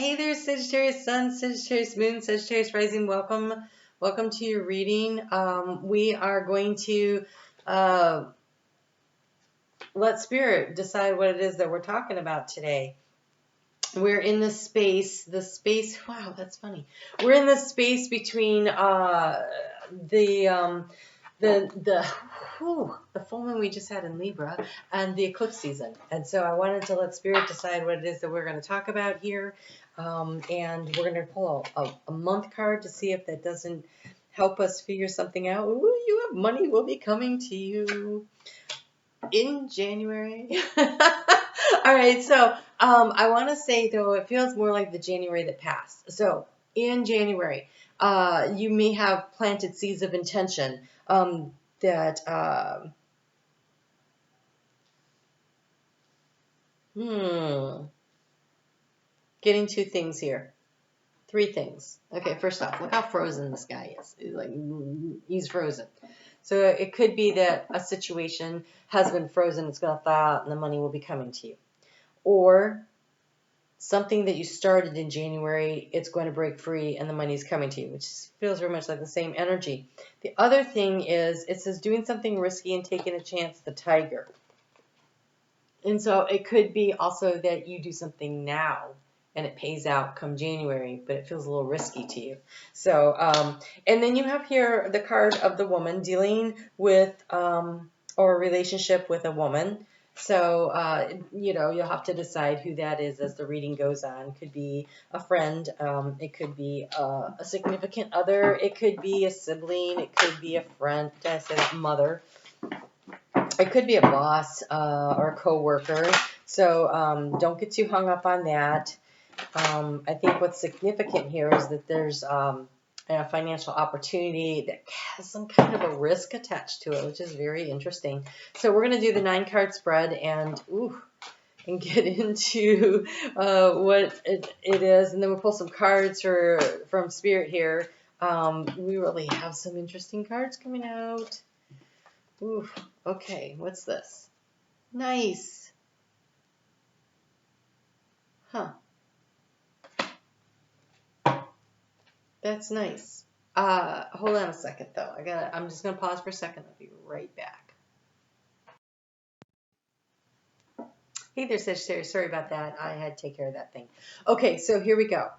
Hey there, Sagittarius Sun, Sagittarius Moon, Sagittarius Rising. Welcome to your reading. We are going to let Spirit decide what it is that we're talking about today. We're in the space, wow, that's funny. We're in the space between the full moon we just had in Libra and the eclipse season. And so I wanted to let Spirit decide what it is that we're going to talk about here. And we're going to pull a month card to see if that doesn't help us figure something out. Ooh, you have money will be coming to you in January. All right, so I want to say, though, it feels more like the January that passed. So in January, you may have planted seeds of intention that getting two things here. Three things. Okay, first off, look how frozen this guy is. He's frozen. So it could be that a situation has been frozen, it's going to thaw out, and the money will be coming to you. Or something that you started in January, it's going to break free and the money's coming to you, which feels very much like the same energy. The other thing is, it says doing something risky and taking a chance, the tiger. And so it could be also that you do something now and it pays out come January, but it feels a little risky to you. So, and then you have here the card of the woman dealing with, or a relationship with a woman. So, you'll have to decide who that is as the reading goes on. It could be a friend. It could be a significant other. It could be a sibling. It could be a friend. Did I say that? Mother. It could be a boss or a coworker. So don't get too hung up on that. I think what's significant here is that there's a financial opportunity that has some kind of a risk attached to it, which is very interesting. So we're going to do the 9-card spread and get into what it is, and then we'll pull some cards from Spirit here. We really have some interesting cards coming out. Ooh, okay, what's this? Nice. Huh. That's nice. Hold on a second though. I'm just gonna pause for a second. I'll be right back. Hey there, Sagittarius. Sorry about that. I had to take care of that thing. Okay, so here we go.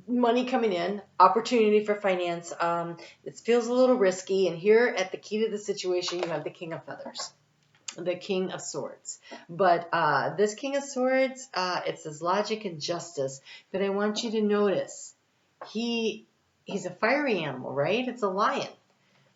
Money coming in, opportunity for finance. It feels a little risky, and here at the key to the situation, you have the King of Feathers, the King of Swords. But this King of Swords, it says logic and justice. But I want you to notice, he's a fiery animal, right? It's a lion.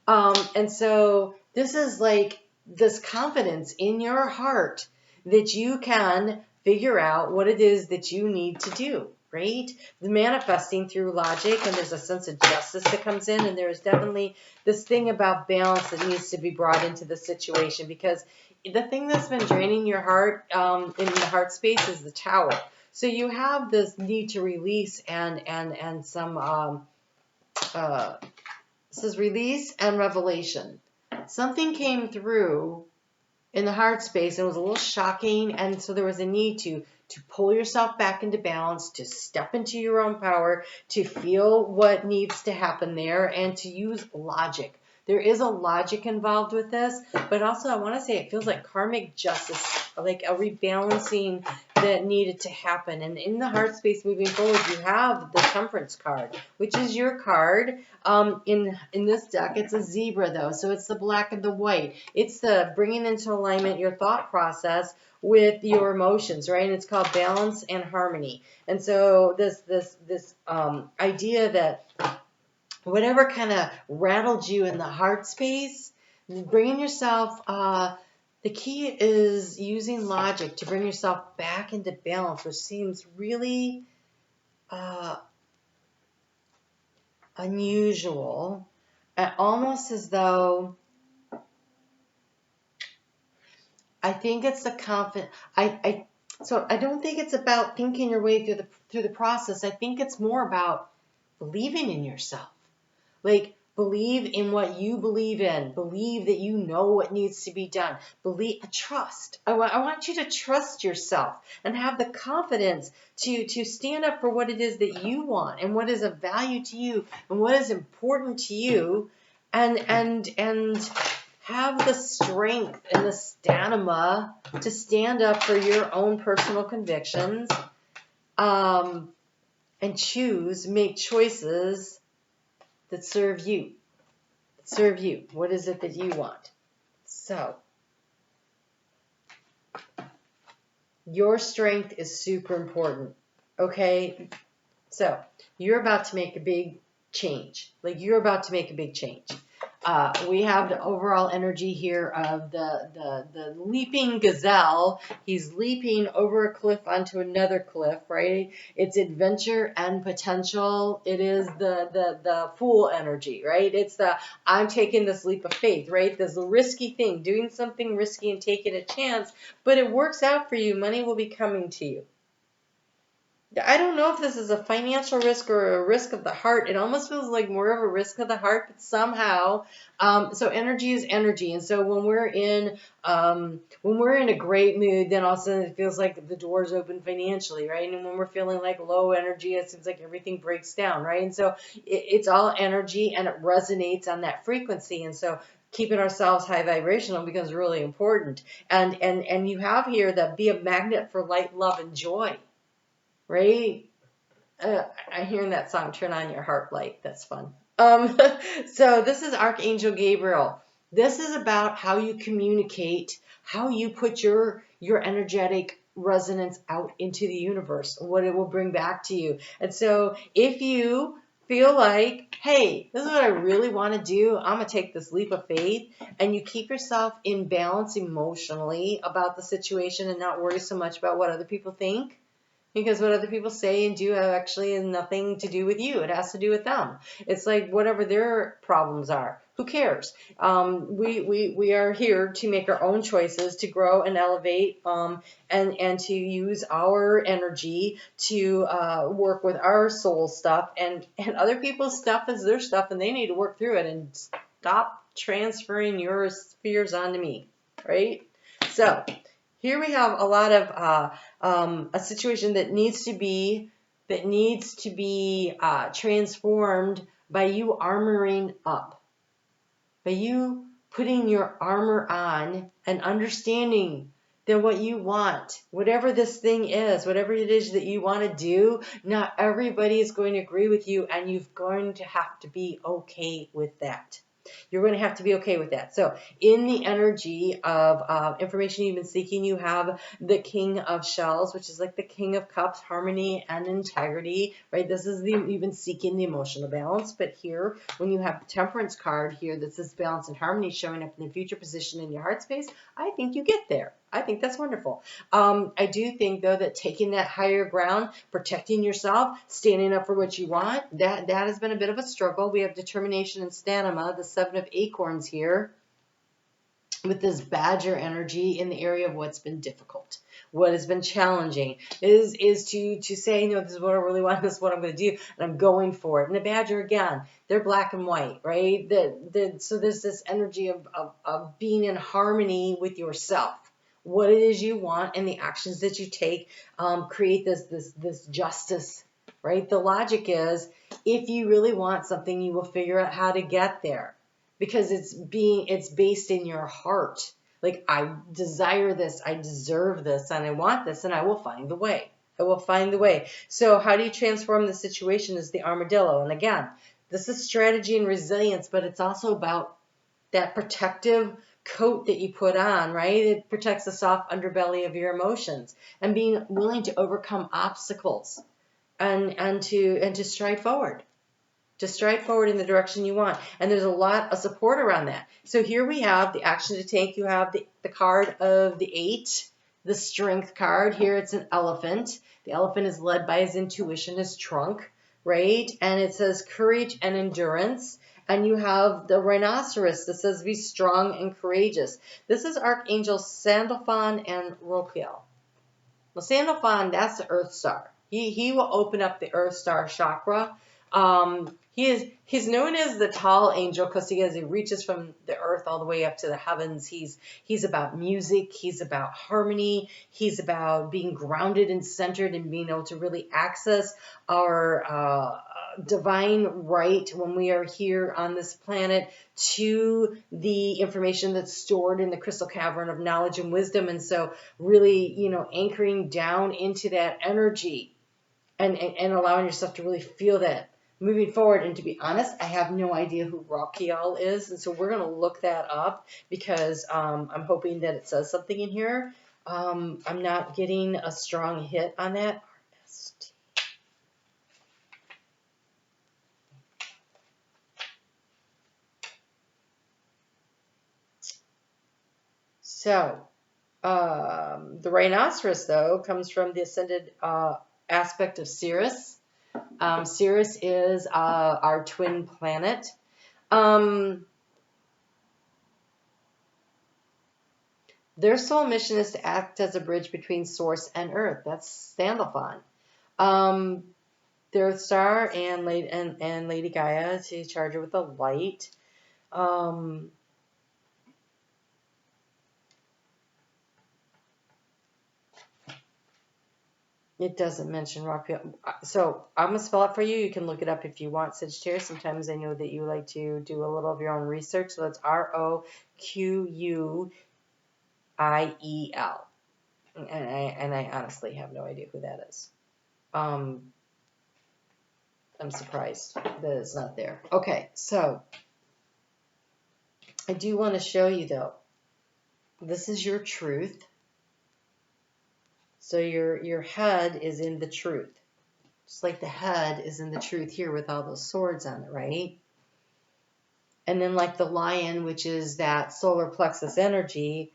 And so this is like this confidence in your heart that you can figure out what it is that you need to do, right? The manifesting through logic, and there's a sense of justice that comes in, and there's definitely this thing about balance that needs to be brought into the situation, because the thing that's been draining your heart in the heart space is the Tower. So you have this need to release and some it says release and revelation. Something came through in the heart space and it was a little shocking, and so there was a need to pull yourself back into balance, to step into your own power, to feel what needs to happen there, and to use logic. There is a logic involved with this, but also I want to say it feels like karmic justice, like a rebalancing that needed to happen. And in the heart space moving forward, you have the Temperance card, which is your card. In this deck, it's a zebra though, so it's the black and the white. It's the bringing into alignment your thought process with your emotions, right? And it's called balance and harmony. And so this idea that whatever kind of rattled you in the heart space, bringing yourself, the key is using logic to bring yourself back into balance, which seems really unusual, almost as though I think it's the confidence. So I don't think it's about thinking your way through the process. I think it's more about believing in yourself. Like Believe in what you believe in. Believe that you know what needs to be done. Trust. I want you to trust yourself and have the confidence to stand up for what it is that you want and what is of value to you and what is important to you, and have the strength and the stamina to stand up for your own personal convictions, and make choices that serve you. What is it that you want? So, your strength is super important, okay? So, you're about to make a big change. We have the overall energy here of the leaping gazelle. He's leaping over a cliff onto another cliff, right? It's adventure and potential. It is the fool energy, right? It's I'm taking this leap of faith, right? This risky thing, doing something risky and taking a chance, but it works out for you. Money will be coming to you. I don't know if this is a financial risk or a risk of the heart. It almost feels like more of a risk of the heart, but somehow, so energy is energy. And so when we're in a great mood, then all of a sudden it feels like the doors open financially, right? And when we're feeling like low energy, it seems like everything breaks down, right? And so it's all energy, and it resonates on that frequency. And so keeping ourselves high vibrational becomes really important. And you have here that be a magnet for light, love, and joy. Right? I'm hearing that song, Turn On Your Heart Light. That's fun. So this is Archangel Gabriel. This is about how you communicate, how you put your energetic resonance out into the universe, what it will bring back to you. And so if you feel like, hey, this is what I really want to do, I'm going to take this leap of faith, and you keep yourself in balance emotionally about the situation and not worry so much about what other people think. Because what other people say and do actually has nothing to do with you. It has to do with them. It's like whatever their problems are. Who cares? We are here to make our own choices, to grow and elevate, and to use our energy to work with our soul stuff. And other people's stuff is their stuff, and they need to work through it and stop transferring your fears onto me. Right? So here we have a lot of a situation that needs to be transformed by you armoring up, by you putting your armor on and understanding that what you want, whatever this thing is, whatever it is that you want to do, not everybody is going to agree with you, and you're going to have to be okay with that. You're going to have to be okay with that. So in the energy of information you've been seeking, you have the King of Shells, which is like the King of Cups, harmony and integrity, right? This is you've been seeking the emotional balance. But here, when you have the Temperance card here that says balance and harmony showing up in the future position in your heart space, I think you get there. I think that's wonderful. I do think, though, that taking that higher ground, protecting yourself, standing up for what you want, that has been a bit of a struggle. We have determination and stamina, the 7 of Acorns here, with this Badger energy in the area of what's been difficult, what has been challenging, is to say, no, this is what I really want, this is what I'm going to do, and I'm going for it. And the Badger, again, they're black and white, right? So there's this energy of being in harmony with yourself. What it is you want and the actions that you take create this justice, right? The logic is, if you really want something, you will figure out how to get there, because it's based in your heart. Like, I desire this, I deserve this, and I want this, and I will find the way. I will find the way. So how do you transform the situation is the armadillo. And again, this is strategy and resilience, but it's also about that protective coat that you put on, right? It protects the soft underbelly of your emotions, and being willing to overcome obstacles and to stride forward. To stride forward in the direction you want. And there's a lot of support around that. So here we have the action to take. You have the card of the 8, the Strength card. Here it's an elephant. The elephant is led by his intuition, his trunk, right? And it says courage and endurance. And you have the rhinoceros that says be strong and courageous. This is Archangel Sandalphon and Roquiel. Well, Sandalphon, that's the Earth Star. He will open up the Earth Star chakra. He's known as the tall angel because he reaches from the earth all the way up to the heavens. He's about music. He's about harmony. He's about being grounded and centered and being able to really access our divine right when we are here on this planet to the information that's stored in the crystal cavern of knowledge and wisdom. And so really, anchoring down into that energy and allowing yourself to really feel that moving forward. And to be honest, I have no idea who Rakiel is, and so we're going to look that up because I'm hoping that it says something in here. I'm not getting a strong hit on that. RST. So, the rhinoceros, though, comes from the ascended aspect of Sirius. Sirius is our twin planet. Their sole mission is to act as a bridge between Source and Earth. That's Sandalphon. The Earth Star and Lady Gaia to charge her with the light. It doesn't mention Rakiel. So I'm going to spell it for you. You can look it up if you want, Sagittarius. Sometimes I know that you like to do a little of your own research. So that's Roquiel. And I honestly have no idea who that is. I'm surprised that it's not there. Okay, so I do want to show you, though. This is your truth. So your head is in the truth. Just like the head is in the truth here with all those swords on it, right? And then like the lion, which is that solar plexus energy,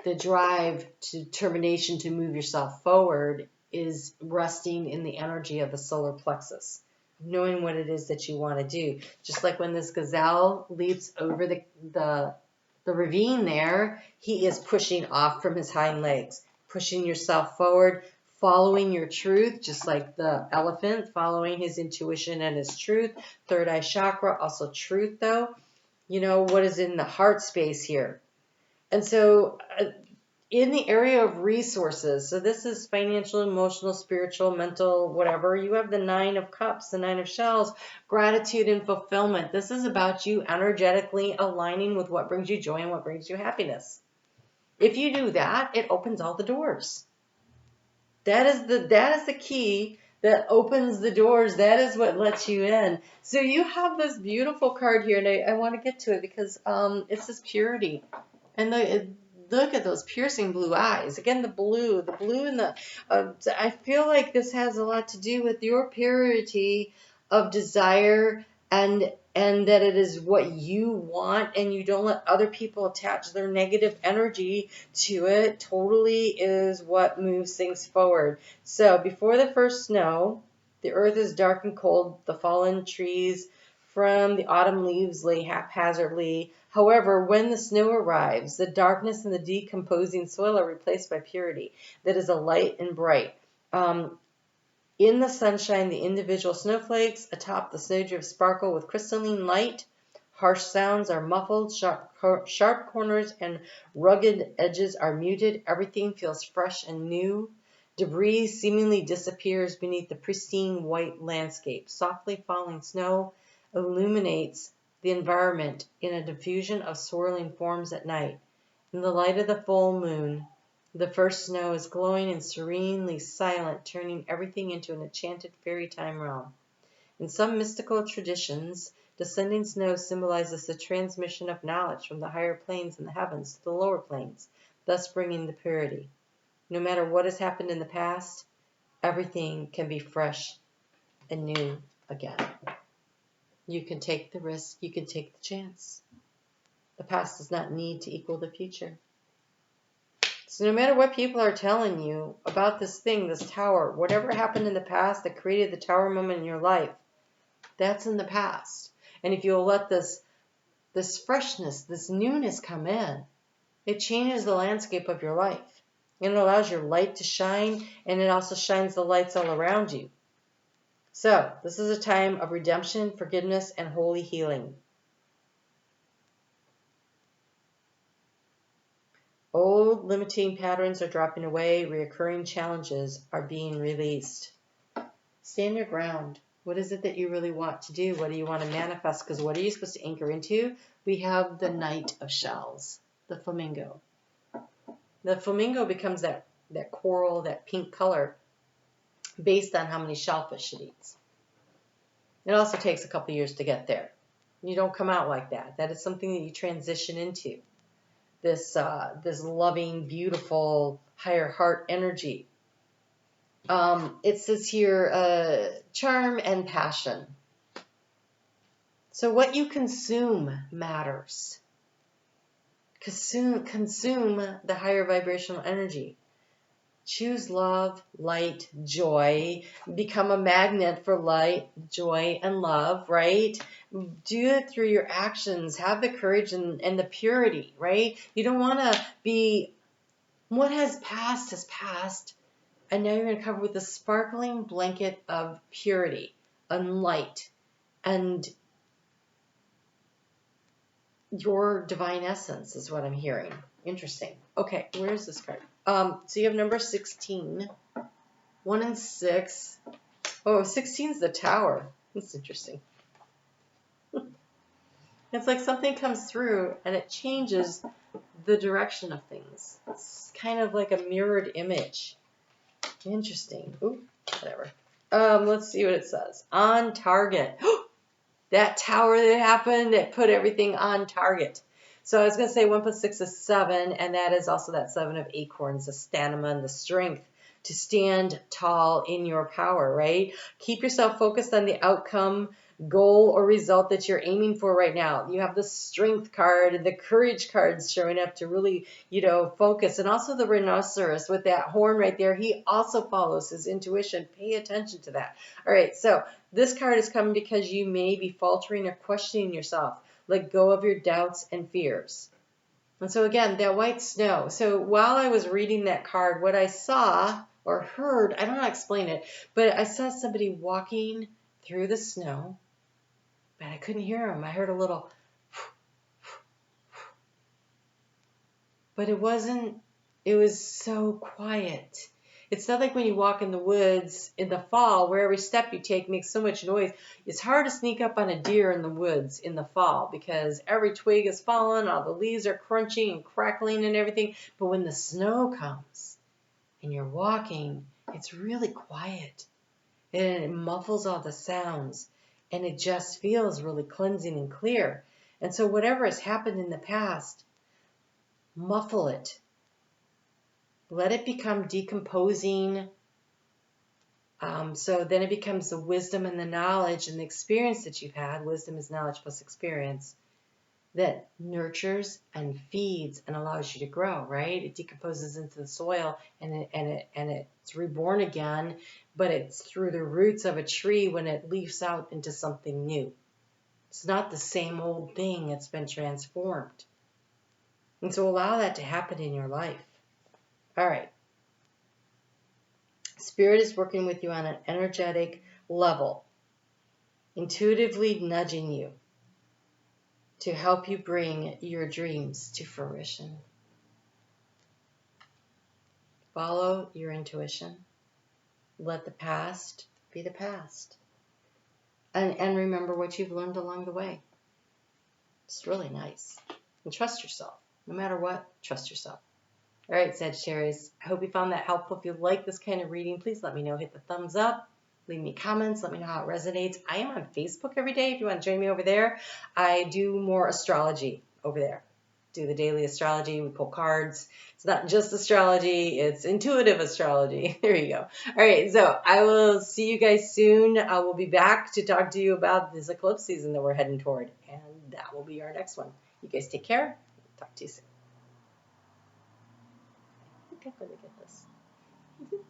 the drive to determination to move yourself forward is resting in the energy of the solar plexus, knowing what it is that you want to do. Just like when this gazelle leaps over the ravine there, he is pushing off from his hind legs, pushing yourself forward, following your truth, just like the elephant, following his intuition and his truth. Third eye chakra, also truth though. What is in the heart space here? And so in the area of resources, so this is financial, emotional, spiritual, mental, whatever, you have the 9 of cups, the 9 of shells, gratitude and fulfillment. This is about you energetically aligning with what brings you joy and what brings you happiness. If you do that, it opens all the doors. That is the key that opens the doors. That is what lets you in. So you have this beautiful card here, and I want to get to it because it's this purity. And look at those piercing blue eyes. Again, the blue and the... I feel like this has a lot to do with your purity of desire and that it is what you want, and you don't let other people attach their negative energy to it. Totally is what moves things forward. So before the first snow, the earth is dark and cold. The fallen trees from the autumn leaves lay haphazardly. However, when the snow arrives, the darkness and the decomposing soil are replaced by purity that is alight and bright. In the sunshine, the individual snowflakes atop the snowdrift sparkle with crystalline light. Harsh sounds are muffled, sharp corners and rugged edges are muted. Everything feels fresh and new. Debris seemingly disappears beneath the pristine white landscape. Softly falling snow illuminates the environment in a diffusion of swirling forms at night. In the light of the full moon, the first snow is glowing and serenely silent, turning everything into an enchanted fairy time realm. In some mystical traditions, descending snow symbolizes the transmission of knowledge from the higher planes in the heavens to the lower planes, thus bringing the purity. No matter what has happened in the past, everything can be fresh and new again. You can take the risk, you can take the chance. The past does not need to equal the future. So no matter what people are telling you about this thing, this tower, whatever happened in the past that created the tower moment in your life, that's in the past. And if you'll let this freshness, this newness come in, it changes the landscape of your life. And it allows your light to shine, and it also shines the lights all around you. So this is a time of redemption, forgiveness, and holy healing. Old limiting patterns are dropping away. Reoccurring challenges are being released. Stand your ground. What is it that you really want to do? What do you want to manifest? Because what are you supposed to anchor into? We have the Knight of Shells, the flamingo. The flamingo becomes that coral, that pink color, based on how many shellfish it eats. It also takes a couple years to get there. You don't come out like that. That is something that you transition into. This loving, beautiful, higher heart energy. It says here, charm and passion. So what you consume matters. Consume the higher vibrational energy. Choose love, light, joy. Become a magnet for light, joy, and love, right? Do it through your actions. Have the courage and the purity, right? You don't want to be, what has passed, and now you're going to cover with a sparkling blanket of purity and light and your divine essence is what I'm hearing. Interesting. Okay, where's this card? So you have number 16, 1 and 6. Oh, 16 is the Tower. That's interesting. It's like something comes through and it changes the direction of things. It's kind of like a mirrored image. Interesting. Ooh, whatever. Let's see what it says. On target. That tower that happened, it put everything on target. So I was going to say 1 plus 6 is 7, and that is also that 7 of acorns, the stamina and the strength to stand tall in your power, right? Keep yourself focused on the outcome, goal, or result that you're aiming for right now. You have the strength card, the courage cards showing up to really, focus. And also the rhinoceros with that horn right there. He also follows his intuition. Pay attention to that. All right, so this card is coming because you may be faltering or questioning yourself. Let go of your doubts and fears. And so again, that white snow. So while I was reading that card, what I saw or heard, I don't know how to explain it, but I saw somebody walking through the snow, but I couldn't hear him. I heard a little, but it was so quiet. It's not like when you walk in the woods in the fall where every step you take makes so much noise. It's hard to sneak up on a deer in the woods in the fall because every twig is falling, all the leaves are crunching and crackling and everything. But when the snow comes and you're walking, it's really quiet and it muffles all the sounds and it just feels really cleansing and clear. And so whatever has happened in the past, muffle it. Let it become decomposing. So then it becomes the wisdom and the knowledge and the experience that you've had. Wisdom is knowledge plus experience that nurtures and feeds and allows you to grow, right? It decomposes into the soil and it's reborn again, but it's through the roots of a tree when it leaves out into something new. It's not the same old thing. It's been transformed. And so allow that to happen in your life. All right. Spirit is working with you on an energetic level, intuitively nudging you to help you bring your dreams to fruition. Follow your intuition. Let the past be the past. And remember what you've learned along the way. It's really nice. And trust yourself. No matter what, trust yourself. All right, Sagittarius, I hope you found that helpful. If you like this kind of reading, please let me know. Hit the thumbs up. Leave me comments. Let me know how it resonates. I am on Facebook every day. If you want to join me over there, I do more astrology over there. Do the daily astrology. We pull cards. It's not just astrology. It's intuitive astrology. There you go. All right, so I will see you guys soon. I will be back to talk to you about this eclipse season that we're heading toward, and that will be our next one. You guys take care. Talk to you soon. I think I'm going to get this.